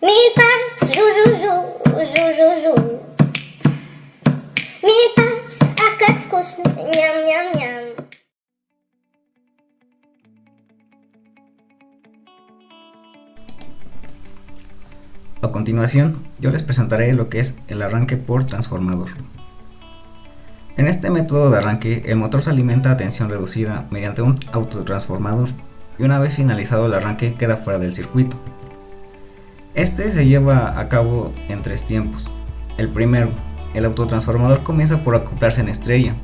Milpaps, ju, ju, ju, ju, ju, ju. Milpaps, ах, как вкусно, ням-ням-ням. A continuación, yo les presentaré lo que es el arranque por transformador. En este método de arranque, el motor se alimenta a tensión reducida mediante un autotransformador y una vez finalizado el arranque queda fuera del circuito. Este se lleva a cabo en tres tiempos. El primero, el autotransformador comienza por acoplarse en estrella.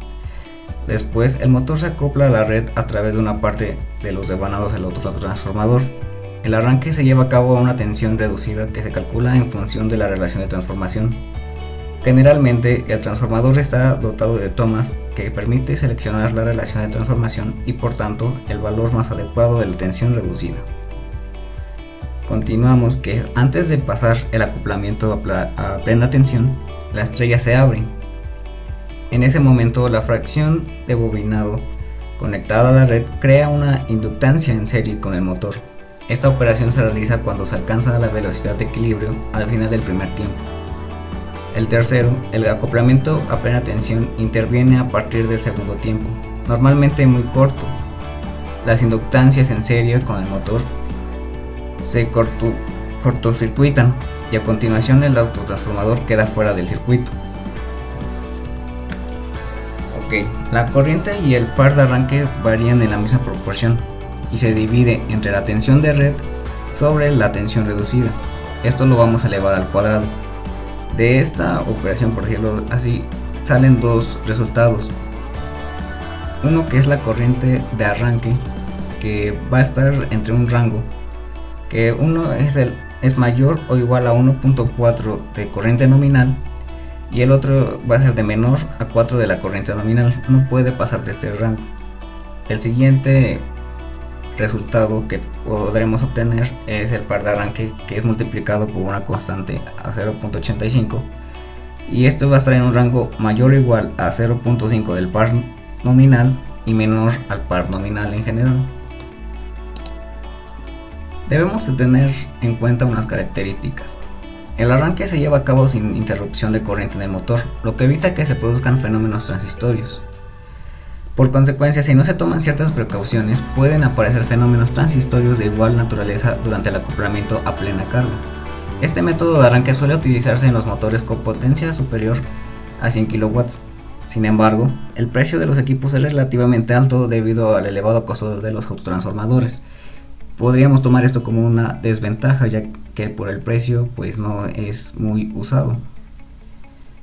Después, el motor se acopla a la red a través de una parte de los devanados del autotransformador. El arranque se lleva a cabo a una tensión reducida que se calcula en función de la relación de transformación. Generalmente, el transformador está dotado de tomas que permite seleccionar la relación de transformación y por tanto el valor más adecuado de la tensión reducida. Continuamos que antes de pasar el acoplamiento a plena tensión, la estrella se abre. En ese momento, la fracción de bobinado conectada a la red crea una inductancia en serie con el motor. Esta operación se realiza cuando se alcanza la velocidad de equilibrio al final del primer tiempo. El tercero, el acoplamiento a plena tensión, interviene a partir del segundo tiempo, normalmente muy corto. Las inductancias en serie con el motor se cortocircuitan y a continuación el autotransformador queda fuera del circuito. La corriente y el par de arranque varían en la misma proporción y se divide entre la tensión de red sobre la tensión reducida. Esto lo vamos a elevar al cuadrado. De esta operación, por decirlo así, salen dos resultados. Uno que es la corriente de arranque, que va a estar entre un rango, que uno es mayor o igual a 1.4 de corriente nominal y el otro va a ser de menor a 4 de la corriente nominal. No puede pasar de este rango. El siguiente resultado que podremos obtener es el par de arranque, que es multiplicado por una constante a 0.85 y esto va a estar en un rango mayor o igual a 0.5 del par nominal y menor al par nominal en general. Debemos de tener en cuenta unas características. El arranque se lleva a cabo sin interrupción de corriente en el motor, lo que evita que se produzcan fenómenos transitorios. Por consecuencia, si no se toman ciertas precauciones, pueden aparecer fenómenos transitorios de igual naturaleza durante el acoplamiento a plena carga. Este método de arranque suele utilizarse en los motores con potencia superior a 100 kW. Sin embargo, el precio de los equipos es relativamente alto debido al elevado costo de los autotransformadores. Podríamos tomar esto como una desventaja, ya que por el precio pues no es muy usado.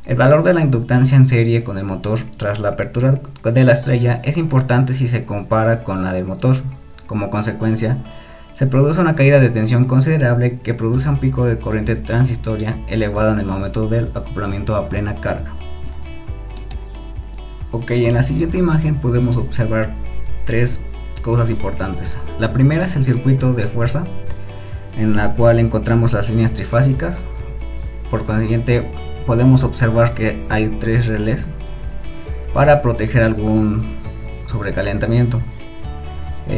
El valor de la inductancia en serie con el motor tras la apertura de la estrella es importante si se compara con la del motor. Como consecuencia, se produce una caída de tensión considerable que produce un pico de corriente transistoria elevada en el momento del acoplamiento a plena carga. En la siguiente imagen podemos observar tres cosas importantes. La primera es el circuito de fuerza, en la cual encontramos las líneas trifásicas. Por consiguiente, podemos observar que hay tres relés para proteger algún sobrecalentamiento.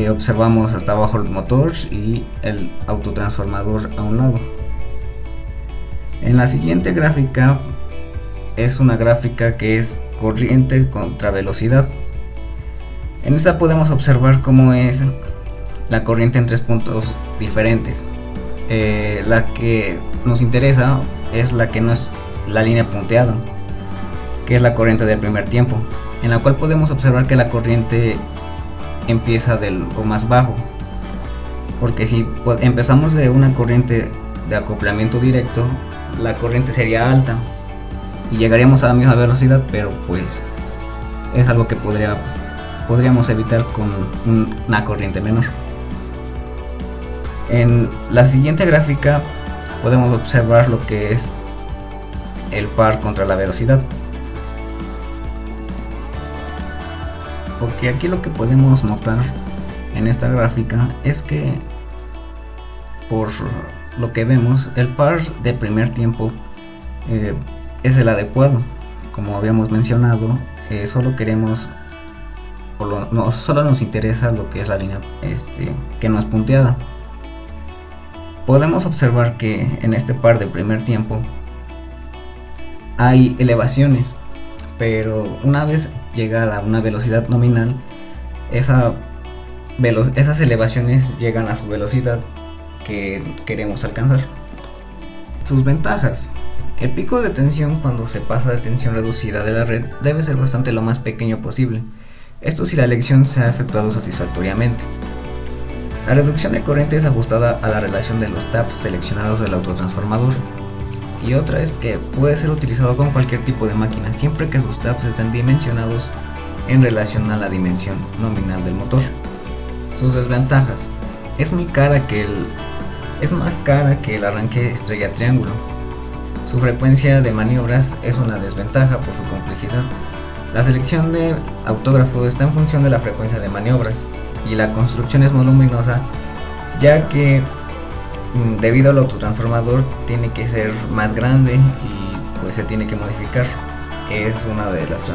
Observamos hasta abajo el motor y el autotransformador a un lado. En la siguiente gráfica es una gráfica que es corriente contra velocidad. En esta podemos observar cómo es la corriente en tres puntos diferentes. La que nos interesa es la que no es la línea punteada, que es la corriente del primer tiempo, en la cual podemos observar que la corriente empieza de lo más bajo, porque si empezamos de una corriente de acoplamiento directo, la corriente sería alta y llegaríamos a la misma velocidad, pero pues es algo que podríamos evitar con una corriente menor. En la siguiente gráfica podemos observar lo que es el par contra la velocidad. Porque aquí lo que podemos notar en esta gráfica es que por lo que vemos, el par de primer tiempo es el adecuado. Como habíamos mencionado, solo queremos solo nos interesa lo que es la línea que no es punteada. Podemos observar que en este par de primer tiempo hay elevaciones, pero una vez llegada a una velocidad nominal, esas elevaciones llegan a su velocidad que queremos alcanzar. Sus ventajas. El pico de tensión cuando se pasa de tensión reducida de la red debe ser bastante lo más pequeño posible. Esto si la elección se ha efectuado satisfactoriamente. La reducción de corriente es ajustada a la relación de los taps seleccionados del autotransformador. Y otra es que puede ser utilizado con cualquier tipo de máquina siempre que sus taps estén dimensionados en relación a la dimensión nominal del motor. Sus desventajas. Es más cara que el arranque estrella triángulo. Su frecuencia de maniobras es una desventaja por su complejidad. La selección de autógrafo está en función de la frecuencia de maniobras y la construcción es voluminosa, ya que debido al autotransformador tiene que ser más grande y pues se tiene que modificar. Es una de las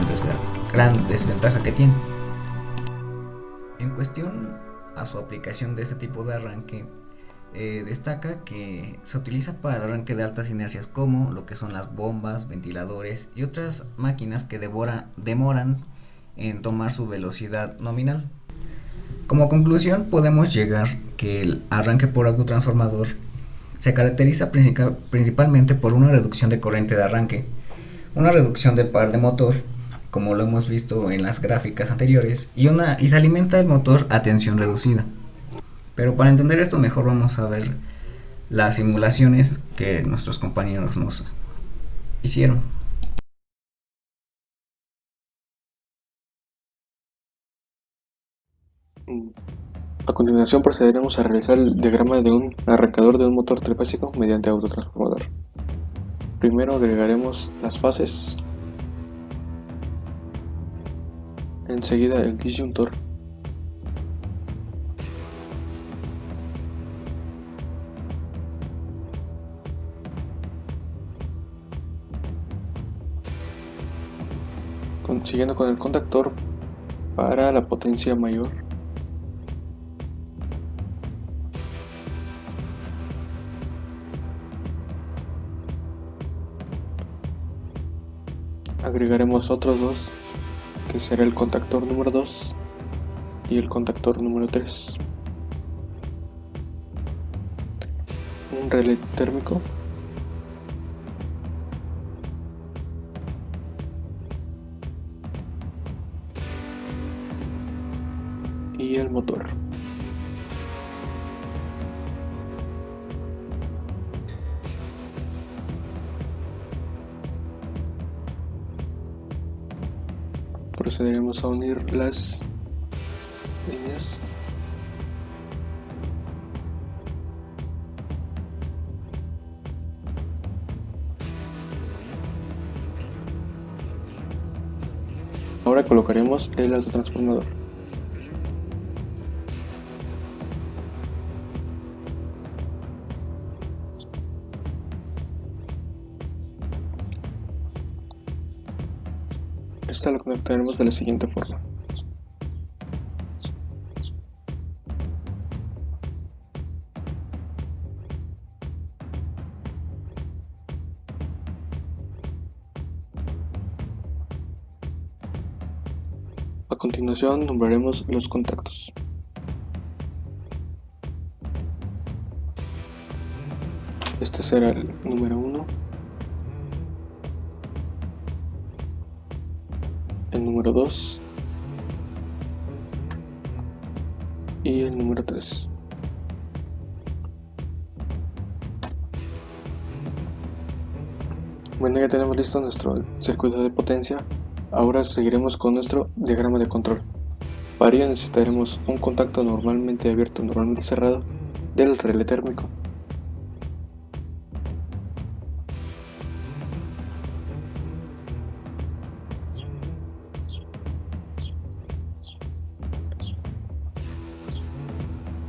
grandes desventajas que tiene. En cuestión a su aplicación de este tipo de arranque, destaca que se utiliza para el arranque de altas inercias como lo que son las bombas, ventiladores y otras máquinas que demoran en tomar su velocidad nominal. Como conclusión podemos llegar que el arranque por autotransformador se caracteriza principalmente por una reducción de corriente de arranque, una reducción del par de motor, como lo hemos visto en las gráficas anteriores, y se alimenta el motor a tensión reducida. Pero para entender esto mejor vamos a ver las simulaciones que nuestros compañeros nos hicieron. A continuación procederemos a realizar el diagrama de un arrancador de un motor trifásico mediante autotransformador. Primero agregaremos las fases, enseguida el disyuntor, siguiendo con el contactor para la potencia mayor, agregaremos otros dos, que será el contactor número 2 y el contactor número 3, un relé térmico, y el motor. Procederemos a unir las líneas. Ahora colocaremos el autotransformador. Esta lo conectaremos de la siguiente forma. A continuación nombraremos los contactos. Este será el número 1, el número 2 y el número 3. Bueno, ya tenemos listo nuestro circuito de potencia. Ahora seguiremos con nuestro diagrama de control. Para ello necesitaremos un contacto normalmente abierto, normalmente cerrado del relé térmico.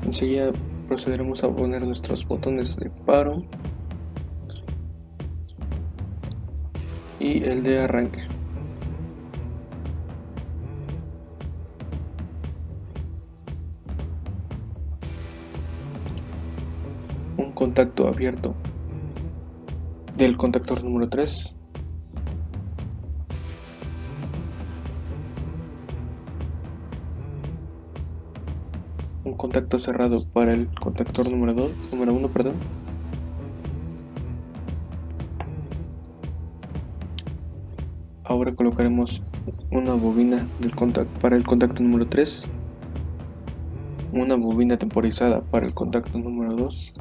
Enseguida procederemos a poner nuestros botones de paro y el de arranque. Un contacto abierto del contactor número 3. Un contacto cerrado para el contactor número 1, perdón. Ahora colocaremos una bobina para el contacto número 3, una bobina temporizada para el contacto número 2.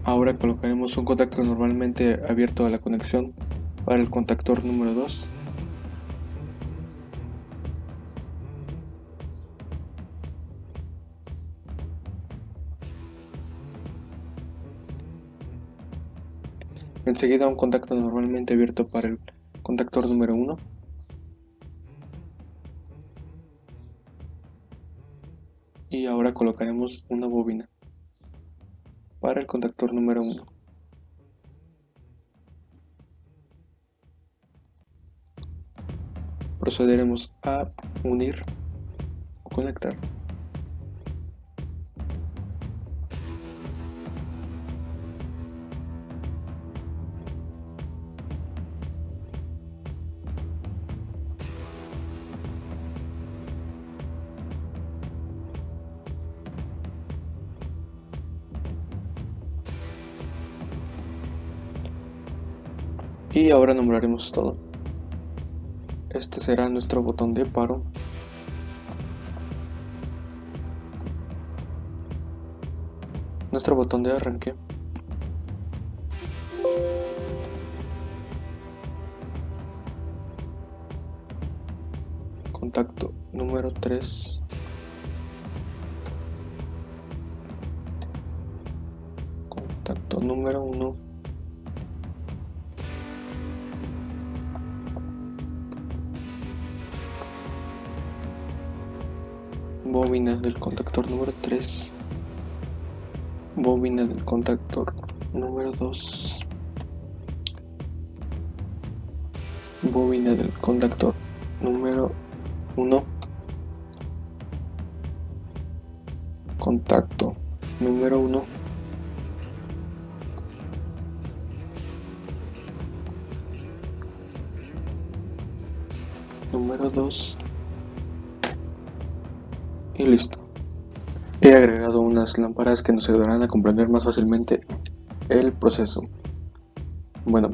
Ahora colocaremos un contacto normalmente abierto a la conexión para el contactor número 2. Enseguida un contacto normalmente abierto para el contactor número 1. Y ahora colocaremos una bobina para el contactor número 1. Procederemos a unir o conectar. Y ahora nombraremos todo. Este será nuestro botón de paro. Nuestro botón de arranque. Contacto número 3. Contacto número 1. Bobina del contactor número 3. Bobina del contactor número 2. Bobina del contactor número 1. Contacto número 1. Número 2. Y listo. He agregado unas lámparas que nos ayudarán a comprender más fácilmente el proceso. Bueno,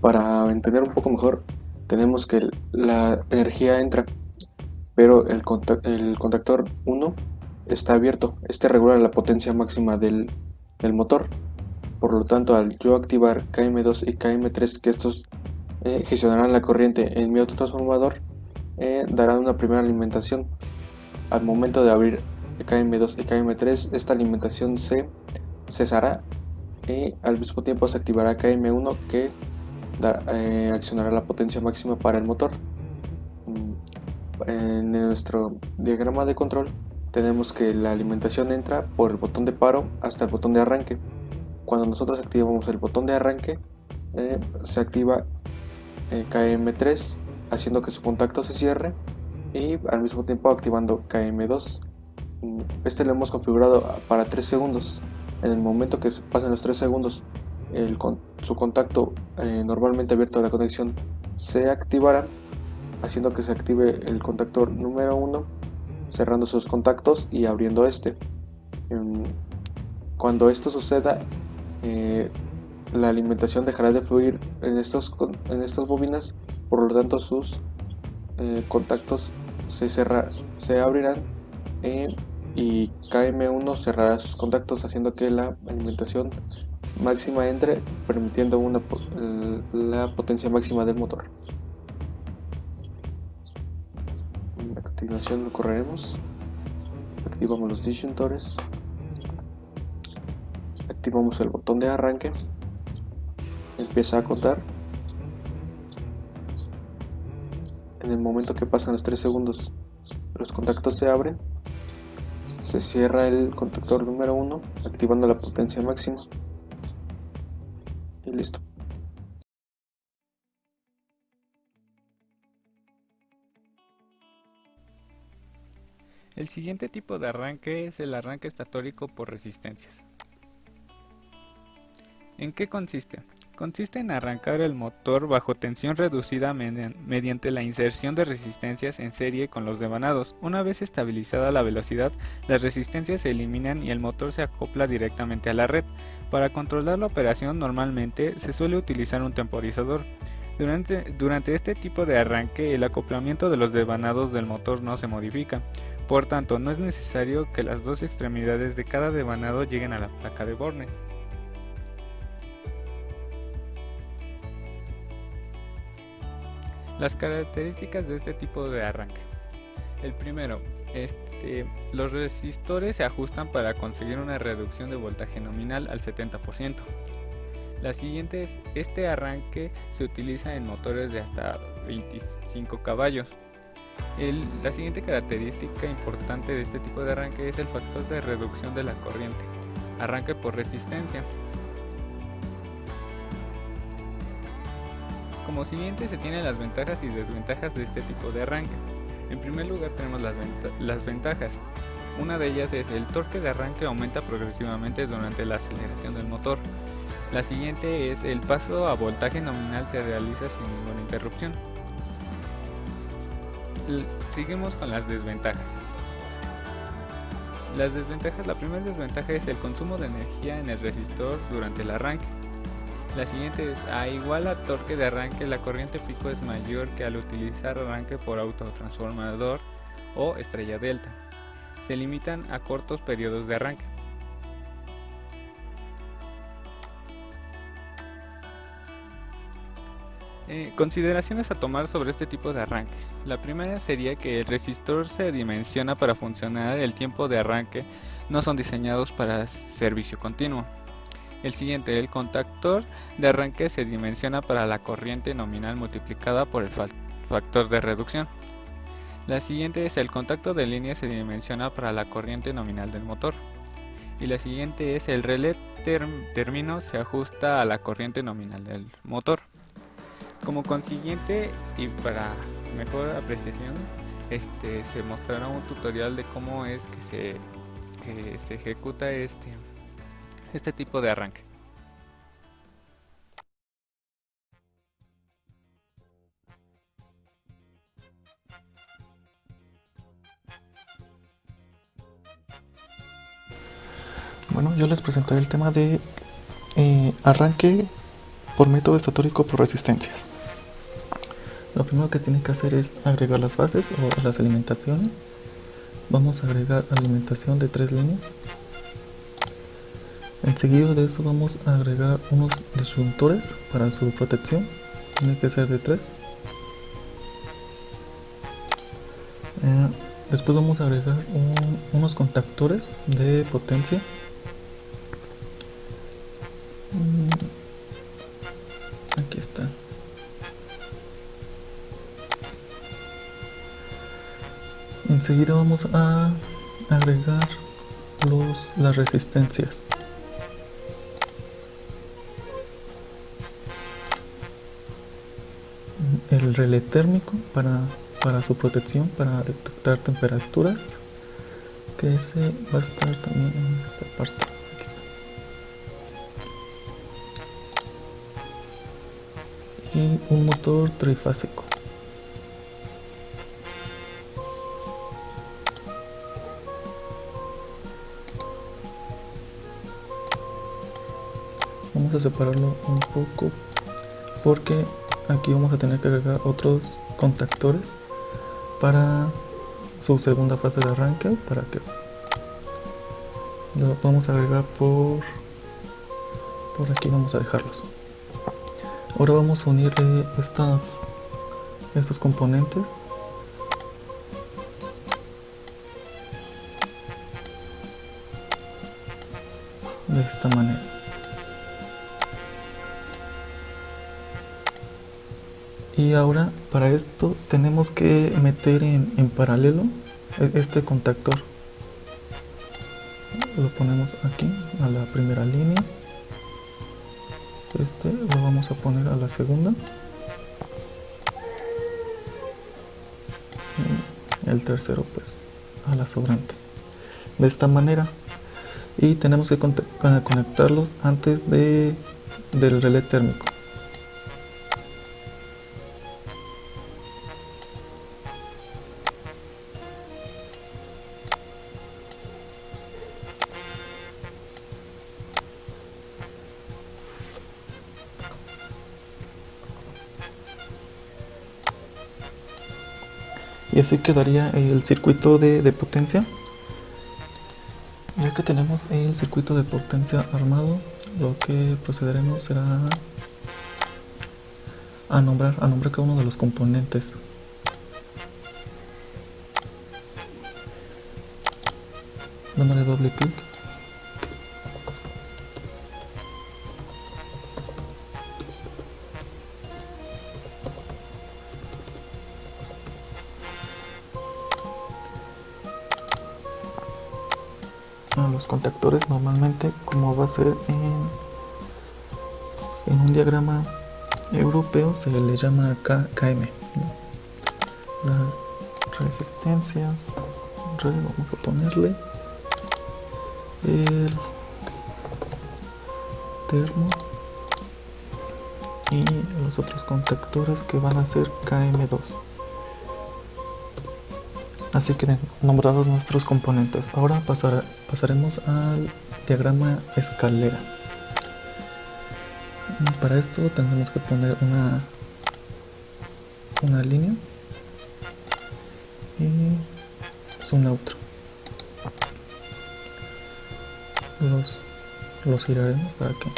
para entender un poco mejor, tenemos que la energía entra, pero el contactor 1 está abierto. Este regula la potencia máxima del motor. Por lo tanto, al yo activar KM2 y KM3, que estos gestionarán la corriente en mi autotransformador, darán una primera alimentación. Al momento de abrir KM2 y KM3, esta alimentación se cesará y al mismo tiempo se activará KM1 que accionará la potencia máxima para el motor. En nuestro diagrama de control tenemos que la alimentación entra por el botón de paro hasta el botón de arranque. Cuando nosotros activamos el botón de arranque, se activa KM3 haciendo que su contacto se cierre y al mismo tiempo activando KM2. Este lo hemos configurado para 3 segundos. En el momento que pasen los 3 segundos, su contacto normalmente abierto a la conexión se activará, haciendo que se active el contactor número 1, cerrando sus contactos y abriendo este. Cuando esto suceda, la alimentación dejará de fluir en estas bobinas, por lo tanto sus contactos se abrirán y KM1 cerrará sus contactos, haciendo que la alimentación máxima entre, permitiendo la potencia máxima del motor. A continuación lo correremos. Activamos los disyuntores. Activamos el botón de arranque. Empieza a contar. En el momento que pasan los 3 segundos, los contactos se abren. Se cierra el contactor número 1, activando la potencia máxima. Y listo. El siguiente tipo de arranque es el arranque estatórico por resistencias. ¿En qué consiste? Consiste en arrancar el motor bajo tensión reducida mediante la inserción de resistencias en serie con los devanados. Una vez estabilizada la velocidad, las resistencias se eliminan y el motor se acopla directamente a la red. Para controlar la operación normalmente se suele utilizar un temporizador. Durante este tipo de arranque el acoplamiento de los devanados del motor no se modifica. Por tanto, no es necesario que las dos extremidades de cada devanado lleguen a la placa de bornes. Las características de este tipo de arranque. El primero, los resistores se ajustan para conseguir una reducción de voltaje nominal al 70%. La siguiente es, este arranque se utiliza en motores de hasta 25 caballos. La siguiente característica importante de este tipo de arranque es el factor de reducción de la corriente, arranque por resistencia. Como siguiente se tienen las ventajas y desventajas de este tipo de arranque. En primer lugar tenemos las ventajas. Una de ellas es el torque de arranque aumenta progresivamente durante la aceleración del motor. La siguiente es el paso a voltaje nominal se realiza sin ninguna interrupción. Seguimos con las desventajas. Las desventajas, la primera desventaja es el consumo de energía en el resistor durante el arranque. La siguiente es, a igual a torque de arranque, la corriente pico es mayor que al utilizar arranque por autotransformador o estrella delta. Se limitan a cortos periodos de arranque. Consideraciones a tomar sobre este tipo de arranque. La primera sería que el resistor se dimensiona para funcionar, el tiempo de arranque no son diseñados para servicio continuo. El siguiente, el contactor de arranque se dimensiona para la corriente nominal multiplicada por el factor de reducción. La siguiente es el contacto de línea se dimensiona para la corriente nominal del motor. Y la siguiente es el relé término se ajusta a la corriente nominal del motor. Como consiguiente y para mejor apreciación, se mostrará un tutorial de cómo es que se ejecuta este tipo de arranque. Bueno, yo les presentaré el tema de arranque por método estatórico por resistencias. Lo primero que tiene que hacer es agregar las fases o las alimentaciones. Vamos a agregar alimentación de 3 líneas. Enseguida de eso vamos a agregar unos disyuntores para su protección. Tiene que ser de 3. Después vamos a agregar unos contactores de potencia. Aquí está. Enseguida vamos a agregar las resistencias. El relé térmico para su protección, para detectar temperaturas, que ese va a estar también en esta parte. Aquí está. Y un motor trifásico. Vamos a separarlo un poco porque aquí vamos a tener que agregar otros contactores para su segunda fase de arranque, para que lo vamos a agregar por aquí, vamos a dejarlos. Ahora vamos a unir estos componentes de esta manera. Y ahora para esto tenemos que meter en paralelo este contactor. Lo ponemos aquí a la primera línea. Lo vamos a poner a la segunda. Y el tercero pues a la sobrante de esta manera, y tenemos que conectarlos antes del relé térmico. Y así quedaría el circuito de potencia. Ya que tenemos el circuito de potencia armado, lo que procederemos será a nombrar cada uno de los componentes. Dándole doble clic. A los contactores, normalmente, como va a ser en un diagrama europeo, se le llama KM, ¿no? Las resistencias, vamos a ponerle el termo, y los otros contactores que van a ser KM2. Así que nombrados nuestros componentes. Ahora pasaremos al diagrama escalera. Para esto tendremos que poner una línea y su neutro. Los giraremos para que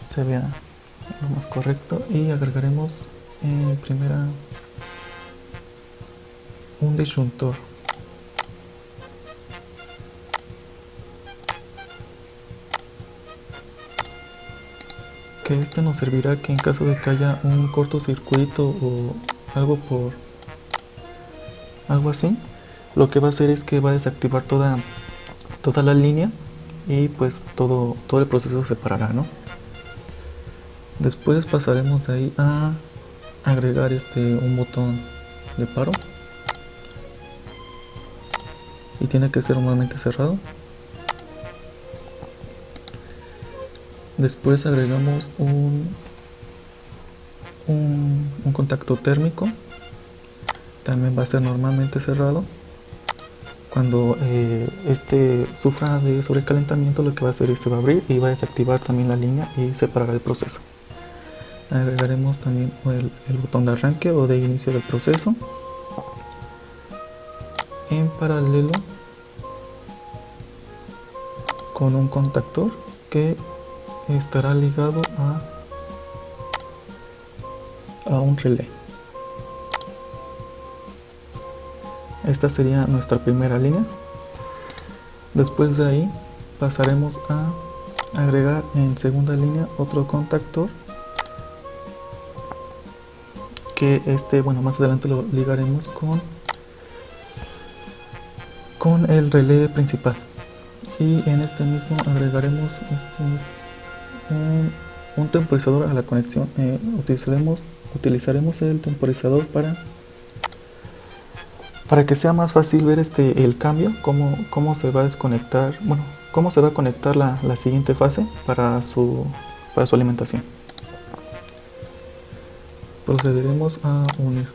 se vea lo más correcto, y agregaremos primera un disyuntor. Que este nos servirá que en caso de que haya un cortocircuito o algo así, lo que va a hacer es que va a desactivar toda la línea, y pues todo el proceso se parará, ¿no? Después pasaremos ahí a agregar un botón de paro, y tiene que ser normalmente cerrado. Después agregamos un contacto térmico, también va a ser normalmente cerrado. Cuando sufra de sobrecalentamiento, lo que va a hacer es se va a abrir y va a desactivar también la línea y se parará el proceso. Agregaremos también el botón de arranque o de inicio del proceso. En paralelo con un contactor que estará ligado a un relé. Esta sería nuestra primera línea. Después de ahí pasaremos a agregar en segunda línea otro contactor, que bueno, más adelante lo ligaremos con el relé principal. Y en este mismo agregaremos un temporizador a la conexión. Utilizaremos el temporizador para que sea más fácil ver el cambio, cómo se va a desconectar, bueno, cómo se va a conectar la siguiente fase para su alimentación. Procederemos a unir.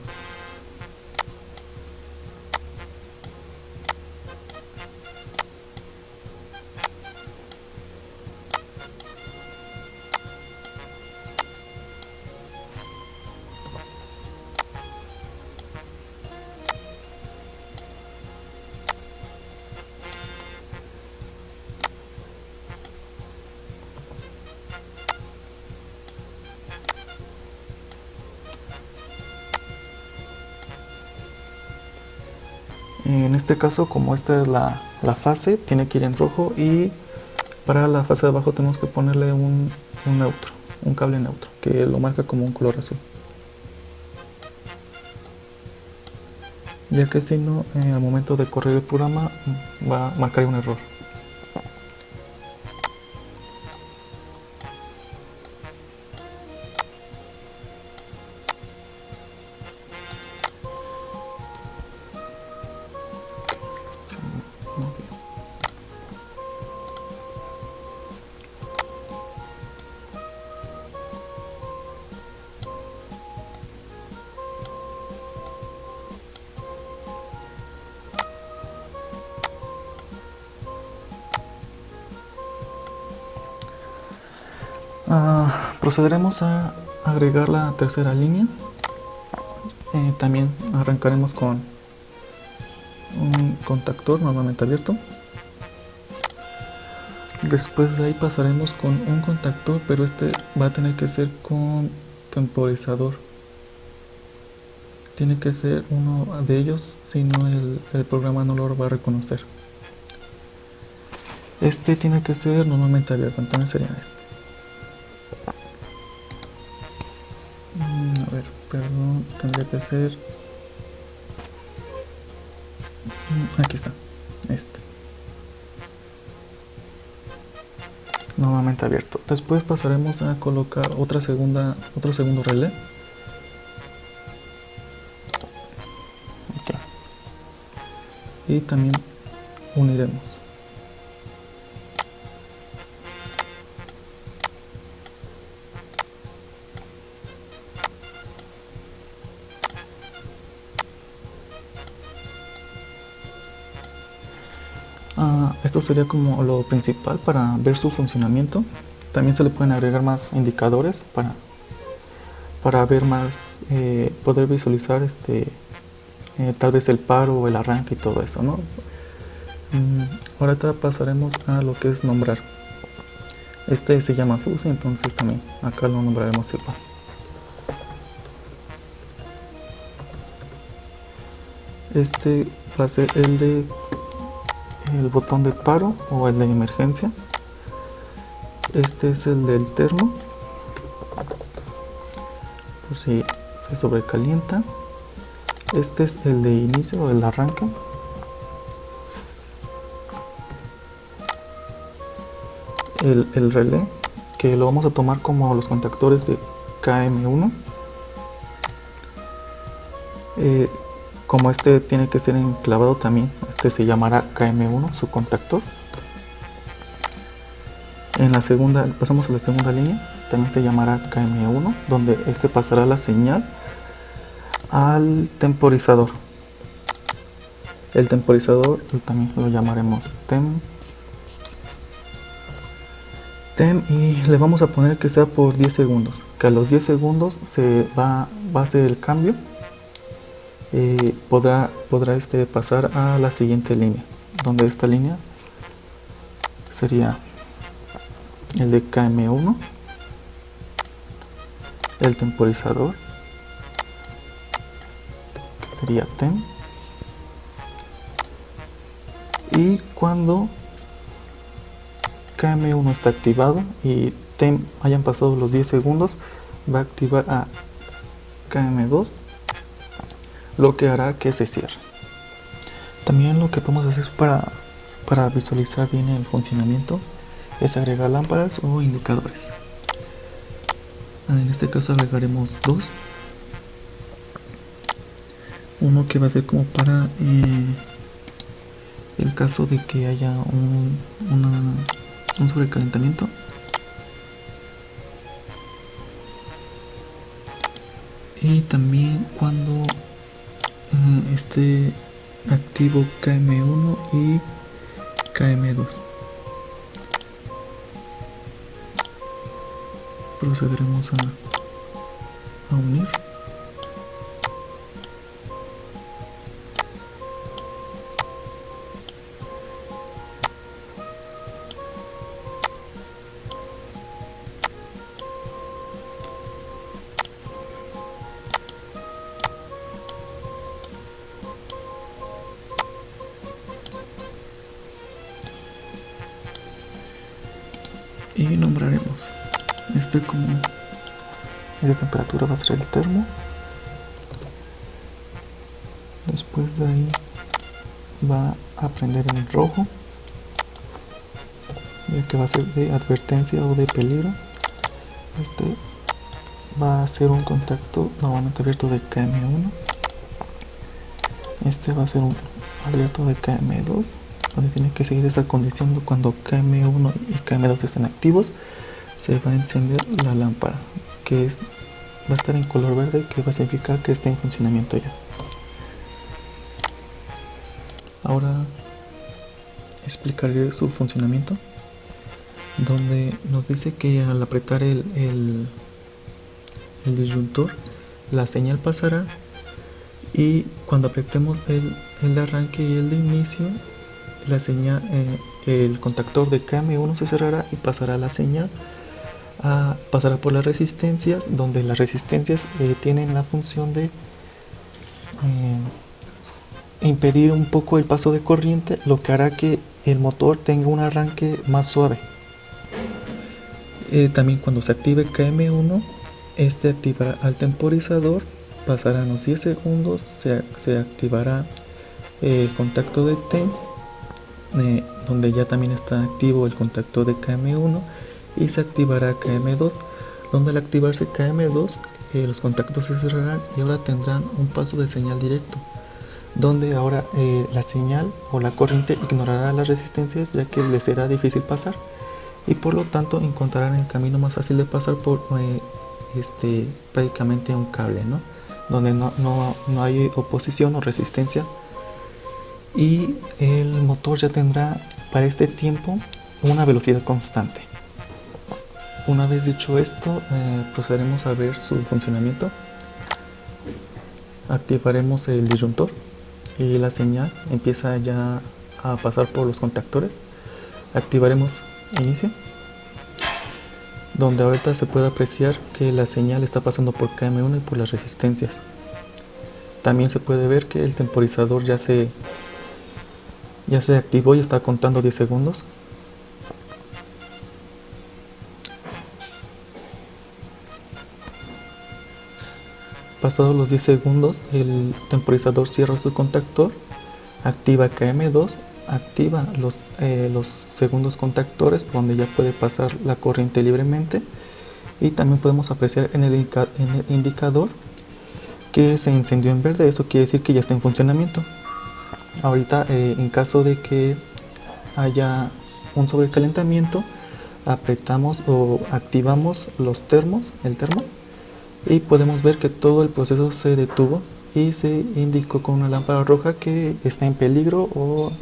En este caso, como esta es la fase, tiene que ir en rojo, y para la fase de abajo tenemos que ponerle un neutro, un cable neutro, que lo marca como un color azul. Ya que si no, al momento de correr el programa va a marcar un error. Procederemos a agregar la tercera línea. También arrancaremos con un contactor normalmente abierto. Después de ahí pasaremos con un contactor, pero este va a tener que ser con temporizador. Tiene que ser uno de ellos, si no el programa no lo va a reconocer. Este tiene que ser normalmente abierto, entonces sería este. A ver, perdón, tendría que ser... Aquí está, este. Normalmente abierto. Después pasaremos a colocar otro segundo relé. Okay. Y también uniremos. Esto sería como lo principal para ver su funcionamiento. También se le pueden agregar más indicadores para ver más, poder visualizar tal vez el paro o el arranque y todo eso, ¿no? Ahorita pasaremos a lo que es nombrar. Este se llama fuse, entonces también acá lo nombraremos igual. Este va a ser el botón de paro o el de emergencia. Este es el del termo, por si se sobrecalienta. Este es el de inicio o el de arranque. El relé, que lo vamos a tomar como los contactores de KM1. Como este tiene que ser enclavado también, este se llamará KM1, su contactor. Pasamos a la segunda línea, también se llamará KM1, donde este pasará la señal al temporizador. El temporizador también lo llamaremos TEM. Y le vamos a poner que sea por 10 segundos, que a los 10 segundos se va a hacer el cambio. Podrá pasar a la siguiente línea, donde esta línea sería el de KM1, el temporizador, que sería TEM, y cuando KM1 está activado y TEM hayan pasado los 10 segundos, va a activar a KM2, lo que hará que se cierre. También lo que podemos hacer es para visualizar bien el funcionamiento es agregar lámparas o indicadores. En este caso agregaremos dos. Uno que va a ser como para el caso de que haya un sobrecalentamiento. Y también cuando esté activo KM1 y KM2. Procederemos a unir. Y nombraremos como de temperatura va a ser el termo. Después de ahí va a prender en rojo, ya que va a ser de advertencia o de peligro. Este va a ser un contacto normalmente abierto de KM1. Este va a ser un abierto de KM2, donde tiene que seguir esa condición. Cuando KM1 y KM2 estén activos, se va a encender la lámpara, que va a estar en color verde, que va a significar que está en funcionamiento ya. Ahora explicaré su funcionamiento. donde nos dice que al apretar el disyuntor la señal pasará, y cuando apretemos el de arranque y el de inicio, la señal, el contactor de KM1 se cerrará y pasará la señal, pasará por las resistencias, donde las resistencias tienen la función de impedir un poco el paso de corriente, lo que hará que el motor tenga un arranque más suave. También cuando se active KM1, este activará al temporizador, pasarán los 10 segundos, se activará el contacto de T, donde ya también está activo el contacto de KM1, y se activará KM2, donde al activarse KM2 los contactos se cerrarán y ahora tendrán un paso de señal directo, donde ahora la señal o la corriente ignorará las resistencias, ya que les será difícil pasar, y por lo tanto encontrarán el camino más fácil de pasar por prácticamente un cable, ¿no? Donde no hay oposición o resistencia, y el motor ya tendrá para este tiempo una velocidad constante. Una vez dicho esto, procederemos a ver su funcionamiento. Activaremos el disyuntor y la señal empieza ya a pasar por los contactores. Activaremos inicio, donde ahorita se puede apreciar que la señal está pasando por KM1 y por las resistencias. También se puede ver que el temporizador ya se activó y está contando 10 segundos. Pasados los 10 segundos, el temporizador cierra su contactor, activa KM2, activa los segundos contactores por donde ya puede pasar la corriente libremente, y también podemos apreciar en el indicador que se encendió en verde. Eso quiere decir que ya está en funcionamiento. Ahorita en caso de que haya un sobrecalentamiento, apretamos o activamos el termo, y podemos ver que todo el proceso se detuvo y se indicó con una lámpara roja que está en peligro o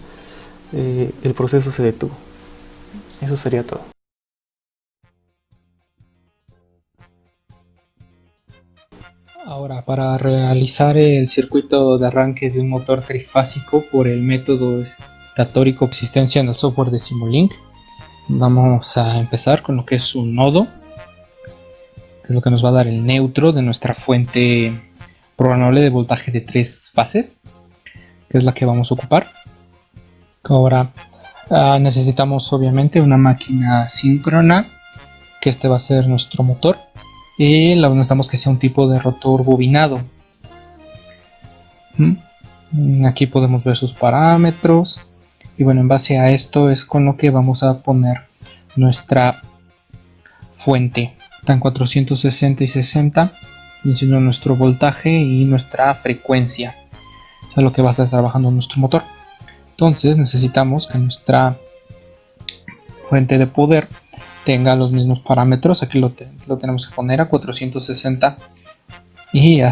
el proceso se detuvo. Eso sería todo. Ahora, para realizar el circuito de arranque de un motor trifásico por el método estatórico existencia en el software de Simulink, vamos a empezar con lo que es un nodo, que es lo que nos va a dar el neutro de nuestra fuente programable de voltaje de 3 fases, que es la que vamos a ocupar. Ahora necesitamos obviamente una máquina síncrona, que este va a ser nuestro motor, y necesitamos que sea un tipo de rotor bobinado. Aquí podemos ver sus parámetros, y bueno, en base a esto es con lo que vamos a poner nuestra fuente. Están 460 y 60, diciendo nuestro voltaje y nuestra frecuencia. Eso es lo que va a estar trabajando nuestro motor. Entonces necesitamos que nuestra fuente de poder tenga los mismos parámetros. Aquí lo tenemos que poner a 460 y a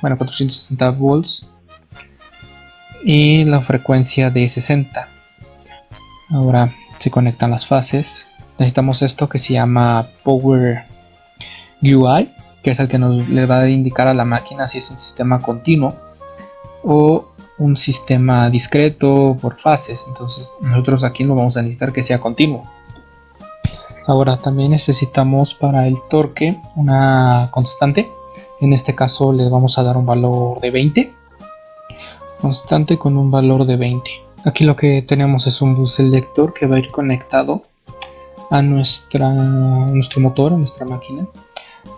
460 volts, y la frecuencia de 60. Ahora se conectan las fases. Necesitamos esto que se llama Power UI, que es el que le va a indicar a la máquina si es un sistema continuo o un sistema discreto por fases. Entonces nosotros aquí lo vamos a necesitar que sea continuo. Ahora también necesitamos para el torque una constante. En este caso le vamos a dar un valor de 20. Constante con un valor de 20. Aquí lo que tenemos es un bus selector que va a ir conectado a nuestro motor, a nuestra máquina.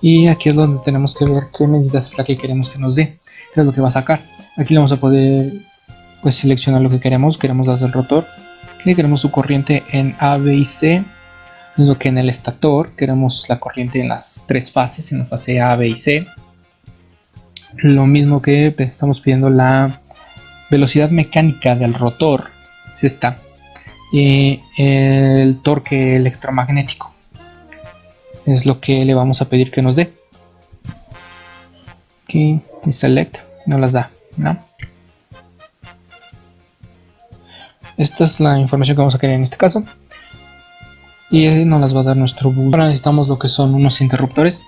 Y aquí es donde tenemos que ver qué medida es la que queremos que nos dé, qué es lo que va a sacar. Aquí le vamos a poder seleccionar lo que queremos. Queremos hacer el rotor, que queremos su corriente en A, B y C. Lo que en el estator queremos la corriente en las 3 fases, en la fase A, B y C. Lo mismo que estamos pidiendo la velocidad mecánica del rotor, es esta, y el torque electromagnético es lo que le vamos a pedir que nos dé. Aquí y select no las da, ¿no? Esta es la información que vamos a querer en este caso. y nos las va a dar nuestro bus. Ahora necesitamos lo que son unos interruptores,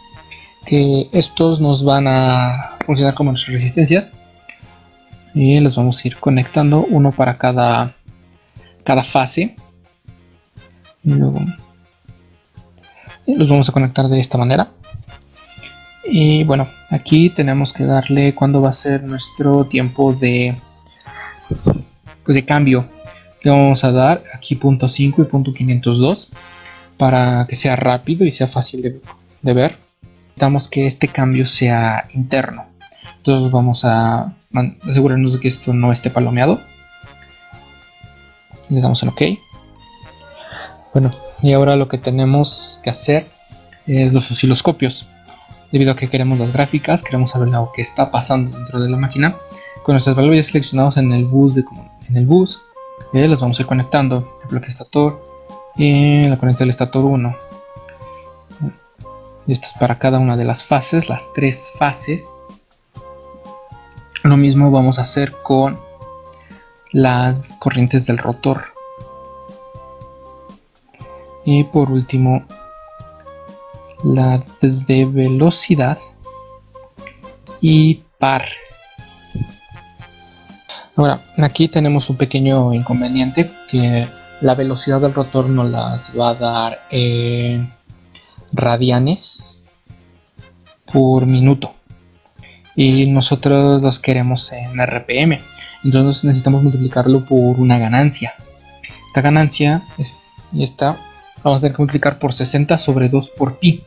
que estos nos van a funcionar como nuestras resistencias, y los vamos a ir conectando uno para cada fase, y luego los vamos a conectar de esta manera. Y bueno, aquí tenemos que darle cuándo va a ser nuestro tiempo de cambio. Le vamos a dar aquí punto 5 y punto 502 para que sea rápido y sea fácil de ver. Necesitamos que este cambio sea interno, entonces vamos a asegurarnos de que esto no esté palomeado. Le damos en OK. Bueno, y ahora lo que tenemos que hacer es los osciloscopios. Debido a que queremos las gráficas, queremos saber lo que está pasando dentro de la máquina. Con nuestros valores ya seleccionados en el bus, los vamos a ir conectando. Por ejemplo, el estator y la corriente del estator 1. Y esto es para cada una de las fases, las 3 fases. Lo mismo vamos a hacer con las corrientes del rotor. Y por último, las de velocidad y par. Ahora, aquí tenemos un pequeño inconveniente, que la velocidad del rotor nos las va a dar en radianes por minuto, y nosotros los queremos en RPM, entonces necesitamos multiplicarlo por una ganancia. Esta ganancia vamos a tener que multiplicar por 60 sobre 2 por pi.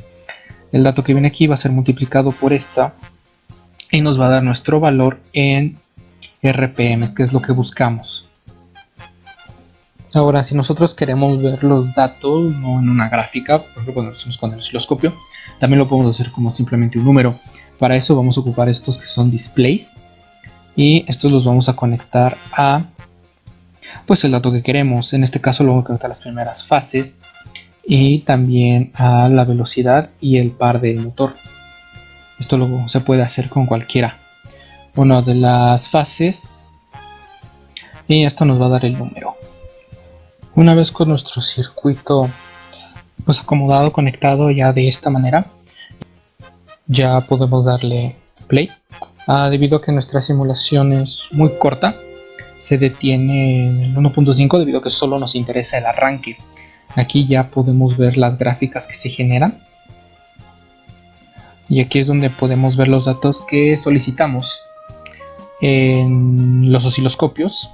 El dato que viene aquí va a ser multiplicado por esta y nos va a dar nuestro valor en RPM, que es lo que buscamos. Ahora, si nosotros queremos ver los datos no en una gráfica, por ejemplo cuando lo hacemos con el osciloscopio, también lo podemos hacer como simplemente un número. Para eso vamos a ocupar estos que son displays, y estos los vamos a conectar a el dato que queremos. En este caso lo vamos a conectar a las primeras fases y también a la velocidad y el par del motor. Esto se puede hacer con cualquiera una de las fases, y esto nos va a dar el número. Una vez con nuestro circuito acomodado, conectado ya de esta manera, ya podemos darle play. Debido a que nuestra simulación es muy corta, se detiene en el 1.5 debido a que solo nos interesa el arranque. Aquí ya podemos ver las gráficas que se generan, y aquí es donde podemos ver los datos que solicitamos en los osciloscopios,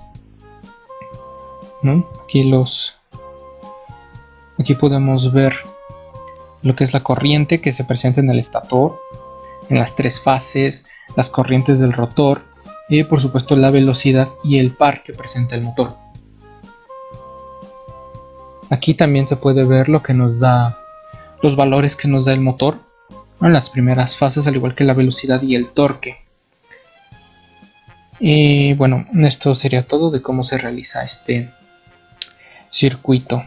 ¿no? Aquí podemos ver lo que es la corriente que se presenta en el estator, en las 3 fases, las corrientes del rotor y por supuesto la velocidad y el par que presenta el motor. Aquí también se puede ver lo que nos da, los valores que nos da el motor en las primeras fases, al igual que la velocidad y el torque. Y bueno, esto sería todo de cómo se realiza este circuito.